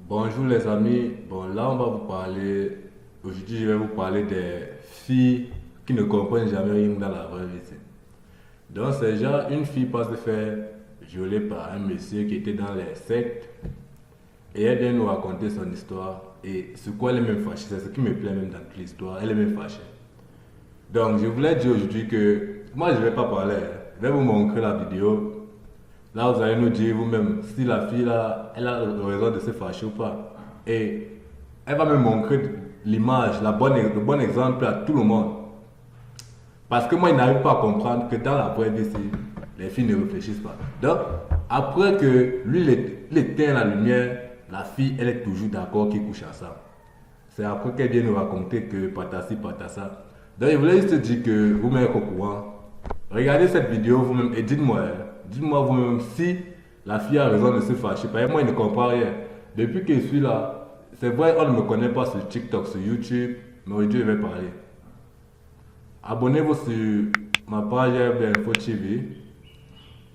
Bonjour les amis, bon là on va vous parler, aujourd'hui je vais vous parler des filles qui ne comprennent jamais rien dans la vraie vie. Donc c'est genre une fille passe de faire violer par un monsieur qui était dans les sectes et elle vient nous raconter son histoire et sur quoi elle est même fâchée, c'est ce qui me plaît même dans toute l'histoire, elle est même fâchée. Donc je voulais dire aujourd'hui que moi je vais pas parler, je vais vous montrer la vidéo. Là, vous allez nous dire vous-même si la fille là, elle a raison de se fâcher ou pas. Et elle va me montrer l'image, le bon exemple à tout le monde. Parce que moi, il n'arrive pas à comprendre que dans la vraie vie, les filles ne réfléchissent pas. Donc, après que lui, il éteint la lumière, la fille, elle est toujours d'accord qu'ils couchent ensemble. C'est après qu'elle vient nous raconter que patati patassa. Donc, je voulais juste dire que vous-même êtes au courant. Regardez cette vidéo vous-même et dites-moi vous-même si la fille a raison de se fâcher. Parce que moi, il ne comprend rien. Depuis que je suis là, c'est vrai, on ne me connaît pas sur TikTok, sur YouTube, mais aujourd'hui, je vais parler. Abonnez-vous sur ma page Info TV.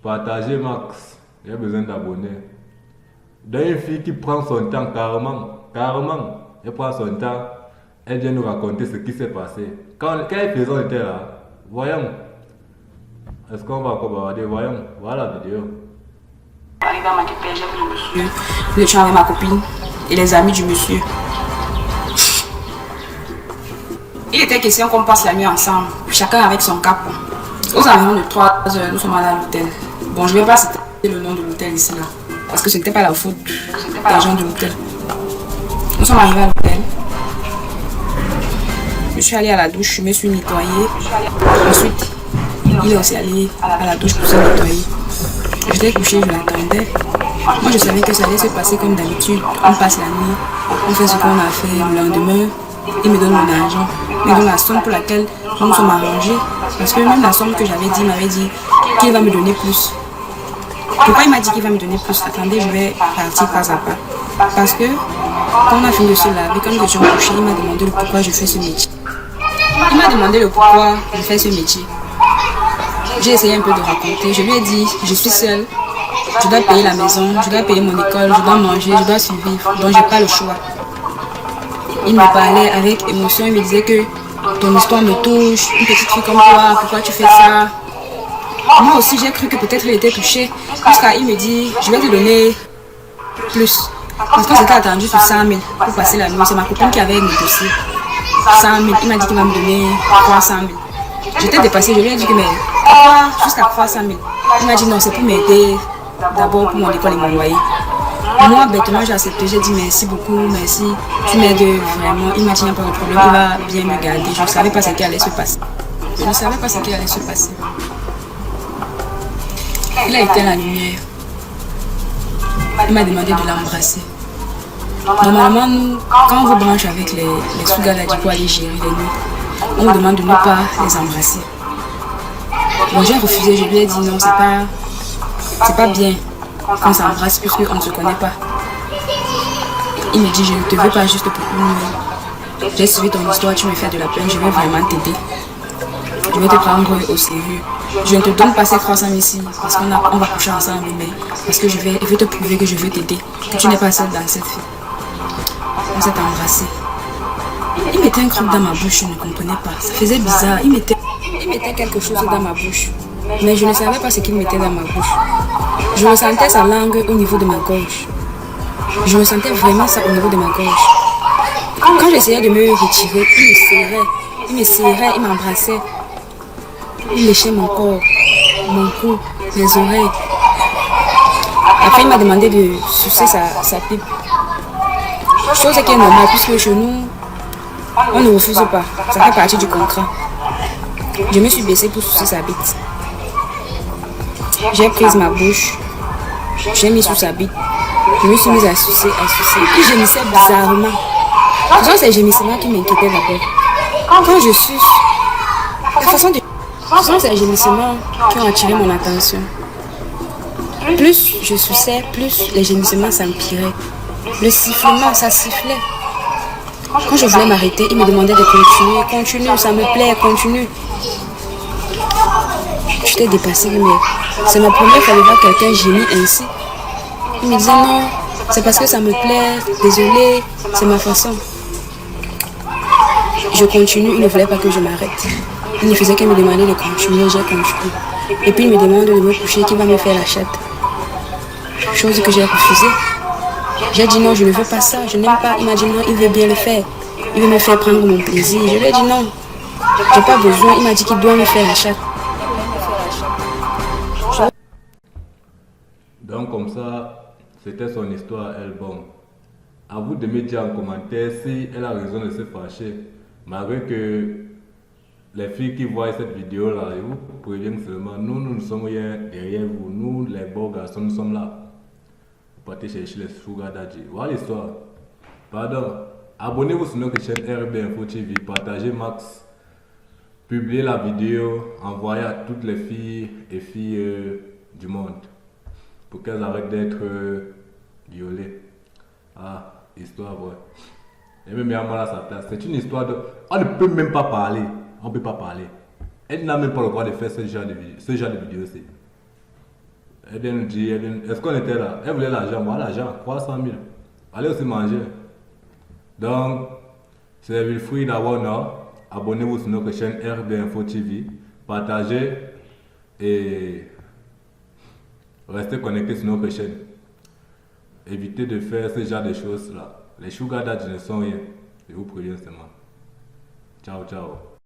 Partagez max. J'ai besoin d'abonnés. Donc, une fille qui prend son temps carrément, elle prend son temps, elle vient nous raconter ce qui s'est passé. Quand elle faisait, on était là. Voyons. Est-ce qu'on va encore bavarder? Voyons, voilà la vidéo. Arrivé à m'occuper, j'ai vu le monsieur, le chien avec ma copine et les amis du monsieur. Il était question qu'on passe la nuit ensemble, chacun avec son cap. Aux environs de 3 heures, nous sommes allés à l'hôtel. Bon, je ne vais pas citer le nom de l'hôtel ici là, parce que ce n'était pas la faute des gens de l'hôtel. Nous sommes arrivés à l'hôtel. Je suis allée à la douche, je me suis nettoyée. Ensuite, il est aussi allé à la douche pour se nettoyer. J'étais couchée, je l'attendais. Moi, je savais que ça allait se passer comme d'habitude. On passe la nuit, on fait ce qu'on a fait. Le lendemain, il me donne mon argent. Il me donne la somme pour laquelle nous nous sommes arrangés. Parce que même la somme que j'avais dit, il m'avait dit qu'il va me donner plus. Pourquoi il m'a dit qu'il va me donner plus? Attendez, je vais partir pas à pas. Parce que quand on a fini de se laver, comme nous étions couchés, il m'a demandé le pourquoi je fais ce métier. Il m'a demandé le pourquoi je fais ce métier. J'ai essayé un peu de raconter. Je lui ai dit, je suis seule, je dois payer la maison, je dois payer mon école, je dois manger, je dois survivre, donc j'ai pas le choix. Il me parlait avec émotion, il me disait que ton histoire me touche, une petite fille comme toi, pourquoi tu fais ça? Moi aussi j'ai cru que peut-être il était touché, jusqu'à il me dit, je vais te donner plus. Parce qu'on s'était attendu sur 100 000 pour passer la nuit, c'est ma copine qui avait négocié 100 000, il m'a dit qu'il va me donner 300 000. J'étais dépassée, je lui ai dit que mais jusqu'à 300 000. Il m'a dit non, c'est pour m'aider d'abord pour mon école et mon loyer. Moi, bêtement, j'ai accepté, j'ai dit merci beaucoup, merci, tu m'aides vraiment. Il m'a dit il n'y a pas de problème, il va bien me garder. Je ne savais pas ce qui allait se passer. Je ne savais pas ce qui allait se passer. Il a éteint la lumière. Il m'a demandé de l'embrasser. Normalement, nous, quand on vous branche avec les sous-galadis pour aller gérer les nuits, on me demande de ne pas les embrasser. Bon, j'ai refusé, je lui ai dit non, c'est pas bien qu'on s'embrasse puisqu'on ne se connaît pas. Il me dit je ne te veux pas juste pour une nuit. J'ai suivi ton histoire, tu me fais de la peine, je vais vraiment t'aider. Je vais te prendre au sérieux. Je ne te donne pas ces 300 000 ici parce qu'on va coucher ensemble, mais parce que je vais te prouver que je veux t'aider, que tu n'es pas seule dans cette vie. On s'est embrassé. Il mettait un truc dans ma bouche, je ne comprenais pas. Ça faisait bizarre. Il mettait quelque chose dans ma bouche. Mais je ne savais pas ce qu'il mettait dans ma bouche. Je ressentais sa langue au niveau de ma gorge. Je ressentais vraiment ça au niveau de ma gorge. Quand j'essayais de me retirer, il me serrait, il m'embrassait. Il léchait mon corps, mon cou, mes oreilles. Après, il m'a demandé de sucer sa pipe. Chose qui est normale puisque chez nous, on ne refuse pas. Ça fait partie du contrat. Je me suis baissée pour sucer sa bite. J'ai pris ma bouche. J'ai mis sous sa bite. Je me suis mise à sucer. Il gémissait bizarrement. Ce sont ces gémissements qui m'inquiétaient d'abord. Quand je suce, ce sont ces gémissements qui ont attiré mon attention. Plus je suçais, plus les gémissements s'empiraient. Le sifflement, ça sifflait. Quand je voulais m'arrêter, il me demandait de continuer. Continue, ça me plaît, continue. J'étais dépassée, mais c'est ma première fois de voir quelqu'un gémir ainsi. Il me disait non, C'est parce que ça me plaît, désolé, c'est ma façon. Je continue, il ne voulait pas que je m'arrête. Il ne faisait que me demander de continuer, j'ai continué. Et puis il me demande de me coucher, qu'il va me faire la chatte. Chose que j'ai refusée. J'ai dit non, je ne veux pas ça, je n'aime pas. Il m'a dit non, il veut bien le faire. Il veut me faire prendre mon plaisir. Je lui ai dit non, j'ai pas besoin. Il m'a dit qu'il doit me faire la chatte. Donc comme ça, c'était son histoire, elle. Bon, à vous de me dire en commentaire si elle a raison de se fâcher. Malgré que les filles qui voient cette vidéo là, je vous préviens seulement, nous sommes derrière vous, nous les beaux garçons, nous sommes là. Vous partez chercher les sugar daddy. Voilà l'histoire. Pardon. Abonnez-vous sur notre chaîne RB Info TV, partagez max, publiez la vidéo, envoyez à toutes les filles et filles du monde pour qu'elles arrêtent d'être violées. Ah, histoire vraie. Et même à moi à sa place. C'est une histoire de... On ne peut même pas parler. On ne peut pas parler. Elle n'a même pas le droit de faire ce genre de vidéo. Elle vient nous dire, est-ce qu'on était là? Elle voulait l'argent, voilà l'argent, 300 000. Allez aussi manger. Donc, c'est le fruit d'avoir non. Abonnez-vous sur notre chaîne RB Info TV. Partagez et restez connectés sur notre chaîne. Évitez de faire ce genre de choses là. Les sugar daddy ne sont rien. Je vous préviens seulement. Ciao, ciao.